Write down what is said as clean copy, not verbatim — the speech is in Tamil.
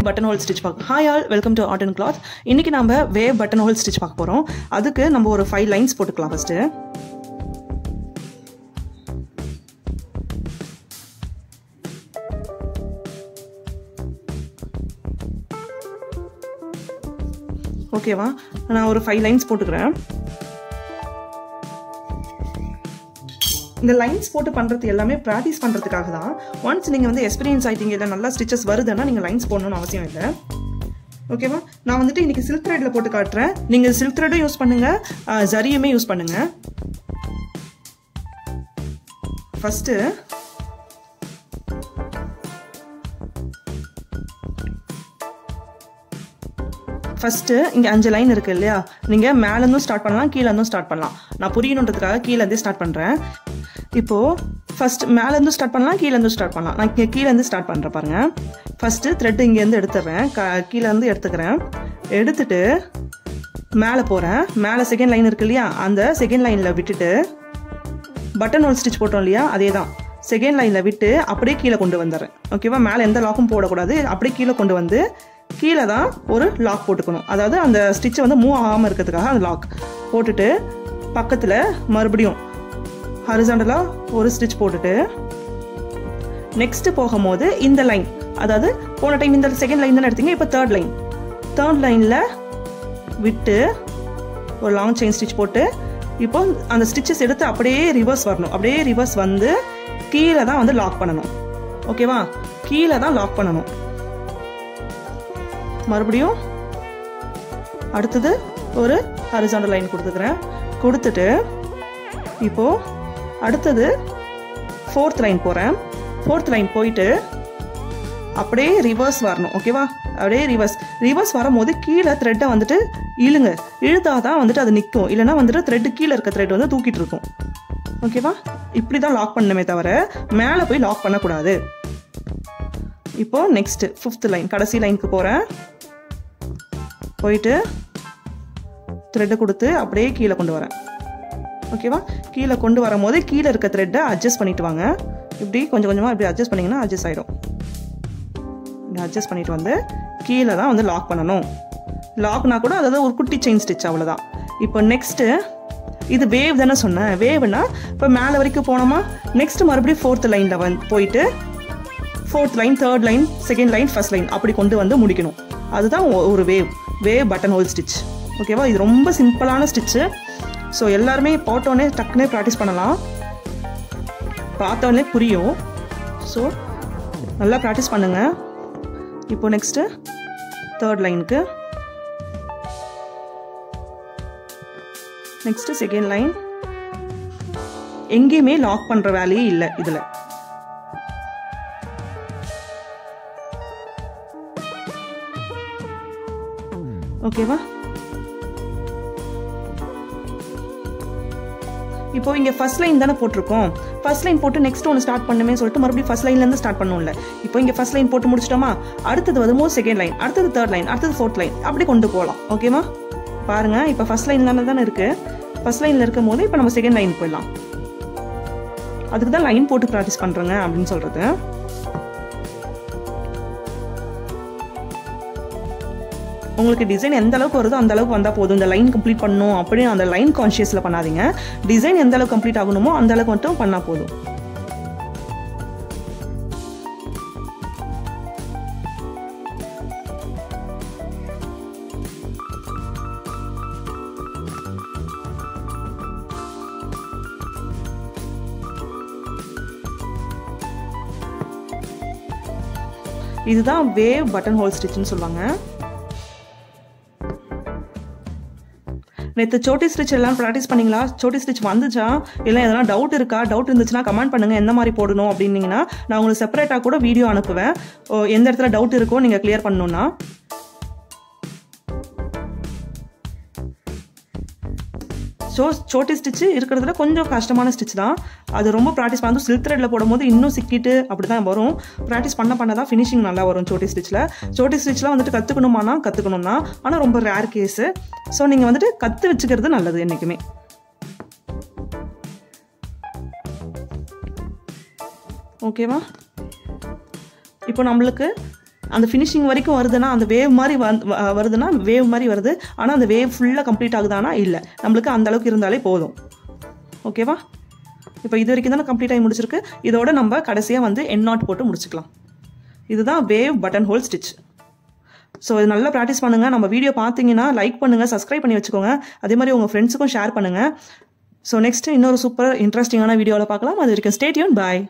button hole stitch பார்க்க. Hi all, welcome to Art and Cloth. இன்னைக்கு நாம wave button hole stitch பார்க்க போறோம். அதுக்கு நம்ம ஒரு 5 lines போட்டுக்கலாம் first. ஓகேவா? நான் ஒரு 5 lines போட்டுக்கிறேன். இந்த லைன்ஸ் போட்டு பண்றது எல்லாமே பிராக்டிஸ் பண்றதுக்காக தான். ஒன்ஸ் நீங்க வந்து எக்ஸ்பீரியன்ஸ் ஆயிட்டீங்க இல்ல நல்லா ஸ்டிச்சஸ் வருதுன்னா நீங்க லைன்ஸ் போடணும்னு அவசியம் இல்லை. ஓகேவா? நான் வந்துட்டு இன்னைக்கு சில்க் த்ரெட்ல போட்டு காட்டுறேன். நீங்க சில்க் த்ரெடும் யூஸ் பண்ணுங்க, ஜரியுமே யூஸ் பண்ணுங்க. ஃபர்ஸ்ட் இங்க 5 லைன் இருக்கு இல்லையா, நீங்க மேல இருந்தும் ஸ்டார்ட் பண்ணலாம், கீழ இருந்தும் ஸ்டார்ட் பண்ணலாம். நான் புரியணுன்றதுக்காக கீழ இருந்தே ஸ்டார்ட் பண்றேன். இப்போ ஃபர்ஸ்ட் மேல இருந்து ஸ்டார்ட் பண்ணலாம், கீழ இருந்து ஸ்டார்ட் பண்ணலாம். நான் கீழ இருந்து ஸ்டார்ட் பண்றேன் பாருங்க. ஃபர்ஸ்ட் த்ரெட் இங்க இருந்து எடுத்துறேன், கீழ இருந்து எடுத்துக்கிறேன். எடுத்துட்டு மேல போறேன். மேல செகண்ட் லைன் இருக்கு இல்லையா, அந்த செகண்ட் லைன்ல விட்டுட்டு பட்டன் ஹோல் ஸ்டிச் போட்டோம் இல்லையா, அதேதான் செகண்ட் லைன்ல விட்டு அப்படியே கீழே கொண்டு வந்துடுறேன். ஓகேவா? மேல எந்த லாக்கும் போடக்கூடாது, அப்படியே கீழே கொண்டு வந்து கீழே தான் ஒரு லாக் போட்டுக்கணும். அதாவது அந்த ஸ்டிச்சை வந்து மூவ் ஆகாமல் இருக்கிறதுக்காக அந்த லாக் போட்டுட்டு பக்கத்தில் மறுபடியும் ஹரிசாண்டலா ஒரு ஸ்டிச் போட்டுட்டு நெக்ஸ்ட் போகும்போது இந்த லைன், அதாவது போன டைம் இந்த செகண்ட் லைன் தானே எடுத்தீங்க, இப்போ தேர்ட் லைனில் விட்டு ஒரு லாங் செயின் ஸ்டிச் போட்டு இப்போ அந்த ஸ்டிச்சஸ் எடுத்து அப்படியே ரிவர்ஸ் வரணும். அப்படியே ரிவர்ஸ் வந்து கீழே தான் வந்து லாக் பண்ணணும். ஓகேவா? கீழே தான் லாக் பண்ணணும். மறுபடியும் அடுத்தது ஒரு ஹரிசாண்டல் லைன் கொடுத்துக்கிறேன். கொடுத்துட்டு இப்போ அடுத்தது 4th லைன் போறேன். 4th லைன் போயிட்டு அப்படியே ரிவர்ஸ் வரணும். ஓகேவா? அப்படியே ரிவர்ஸ் வரும்போது கீழே த்ரெட்டை வந்துட்டு இழுங்க. இழுத்தாதான் வந்துட்டு அது நிற்கும், இல்லைன்னா வந்துட்டு த்ரெட் கீழே இருக்க த்ரெட் வந்து தூக்கிட்டு இருக்கும். ஓகேவா? இப்படி தான் லாக் பண்ணணுமே தவிர மேலே போய் லாக் பண்ணக்கூடாது. இப்போ நெக்ஸ்ட் 5th லைன், கடைசி லைனுக்கு போறேன். போயிட்டு த்ரெட்டை கொடுத்து அப்படியே கீழே கொண்டு வரேன். ஓகேவா? கீழே கொண்டு வரும்போது கீழே இருக்க த்ரெட்டை அட்ஜஸ்ட் பண்ணிட்டு வாங்க. இப்படி கொஞ்சம் கொஞ்சமாக இப்படி அட்ஜஸ்ட் பண்ணிங்கன்னா அட்ஜஸ்ட் ஆகிடும். அட்ஜஸ்ட் பண்ணிட்டு வந்து கீழே தான் வந்து லாக் பண்ணணும். லாக்னா கூட அதாவது ஒரு குட்டி செயின் ஸ்டிச், அவ்வளோதான். இப்போ நெக்ஸ்ட்டு இது வேவ் தானே சொன்னேன். வேவ்னா இப்போ மேலே வரைக்கும் போனோமா, நெக்ஸ்ட் மறுபடியும் 4th லைனில் வந்து போயிட்டு 4th line, 3rd line, second line, first line அப்படி கொண்டு வந்து முடிக்கணும். அதுதான் ஒரு வேவ் பட்டன் ஹோல் ஸ்டிச். ஓகேவா? இது ரொம்ப சிம்பிளான ஸ்டிச்சு. ஸோ எல்லாருமே போட்டோன்னே டக்குனே ப்ராக்டிஸ் பண்ணலாம், பார்த்தோன்னே புரியும். ஸோ நல்லா ப்ராக்டிஸ் பண்ணுங்க. இப்போ நெக்ஸ்ட்டு 3rd லைனுக்கு, நெக்ஸ்ட்டு செகண்ட் லைன். எங்கேயுமே லாக் பண்ணுற வேலையே இல்லை இதில். ஓகேவா? இப்போ இங்க ஃபர்ஸ்ட் லைன் தானே போட்டிருக்கோம். ஃபர்ஸ்ட் லைன் போட்டு நெக்ஸ்ட் ஒன்று ஸ்டார்ட் பண்ணுமே சொல்லிட்டு மறுபடியும் ஃபர்ஸ்ட் லைன்ல இருந்து ஸ்டார்ட் பண்ணும்ல. இப்போ இங்க ஃபர்ஸ்ட் லைன் போட்டு முடிச்சிட்டோமா, அடுத்தது வரும்போது செகண்ட் லைன், அடுத்தது 3rd லைன், அடுத்தது 4th லைன் அப்படி கொண்டு போகலாம். ஓகேவா? பாருங்க, இப்போ ஃபர்ஸ்ட் லைன்ல தானே இருக்கு. ஃபர்ஸ்ட் லைன்ல இருக்கும் போது இப்போ நம்ம செகண்ட் லைன் போயிடலாம். அதுக்கு தான் லைன் போட்டு ப்ராக்டிஸ் பண்றேங்க அப்படின்னு சொல்றது. உங்களுக்கு டிசைன் எந்த அளவுக்கு வருதோ அந்த அளவுக்கு வந்தால் போதும். இந்த லைன் கம்ப்ளீட் பண்ணணும் அப்படின்னு அந்த லைன் கான்ஷியஸில் பண்ணாதீங்க. டிசைன் எந்த அளவுக்கு கம்ப்ளீட் ஆகணுமோ அந்த அளவுக்கு மட்டும் பண்ணால் போதும். இதுதான் வேவ் பட்டன் ஹோல் ஸ்டிச்னு சொல்லுவாங்க. நேற்று சோட்டி ஸ்டிச் எல்லாம் ப்ராக்டிஸ் பண்ணீங்களா? சோட்டி ஸ்டிச் வந்துச்சா? இல்லை எதனா டவுட் இருக்கா? டவுட் இருந்துச்சுன்னா கமெண்ட் பண்ணுங்க, எந்த மாதிரி போடணும் அப்படின்னீங்கன்னா நான் உங்களுக்கு செப்பரேட்டாக கூட வீடியோ அனுப்புவேன். எந்த இடத்துல டவுட் இருக்கோ நீங்கள் கிளியர் பண்ணணும்னா. ஸோ சோட்டி ஸ்டிச்சு இருக்கிறதுல கொஞ்சம் கஷ்டமான ஸ்டிச் தான். அது ரொம்ப ப்ராக்டிஸ் பண்ணி சில்க் த்ரெட்ல போடும்போது இன்னும் சிக்கிட்டு அப்படி தான் வரும். ப்ராக்டிஸ் பண்ண தான் ஃபினிஷிங் நல்லா வரும் சோட்டி ஸ்டிச்சில். சோட்டி ஸ்டிச்லாம் வந்துட்டு கற்றுக்கணும் தான், ஆனால் ரொம்ப ரேர் கேஸு. ஸோ நீங்கள் வந்துட்டு கற்று வச்சுக்கிறது நல்லது என்றைக்குமே. ஓகேவா? இப்போ நம்மளுக்கு அந்த ஃபினிஷிங் வரைக்கும் வருதுன்னா அந்த வேவ் மாதிரி வருதுன்னா வேவ் மாதிரி வருது. ஆனால் அந்த வேவ் ஃபுல்லாக கம்ப்ளீட் ஆகுதானா இல்லை, நம்மளுக்கு அந்த அளவுக்கு இருந்தாலே போதும். ஓகேவா? இப்போ இது வரைக்கும் தானே கம்ப்ளீட் ஆகி முடிச்சிருக்கு. இதோட நம்ம கடைசியாக வந்து எண்ட் நாட் போட்டு முடிச்சுக்கலாம். இதுதான் wave button whole stitch. So இது நல்லா ப்ராக்டிஸ் பண்ணுங்கள். நம்ம வீடியோ பார்த்தீங்கன்னா லைக் பண்ணுங்கள், சப்ஸ்கிரைப் பண்ணி வச்சுக்கோங்க. அதே மாதிரி உங்கள் ஃப்ரெண்ட்ஸுக்கும் ஷேர் பண்ணுங்கள். ஸோ நெக்ஸ்ட் இன்னொரு சூப்பர் இன்ட்ரெஸ்டிங்கான வீடியோவில் பார்க்கலாம். அது வரைக்கும் ஸ்டே டியூன். பாய்.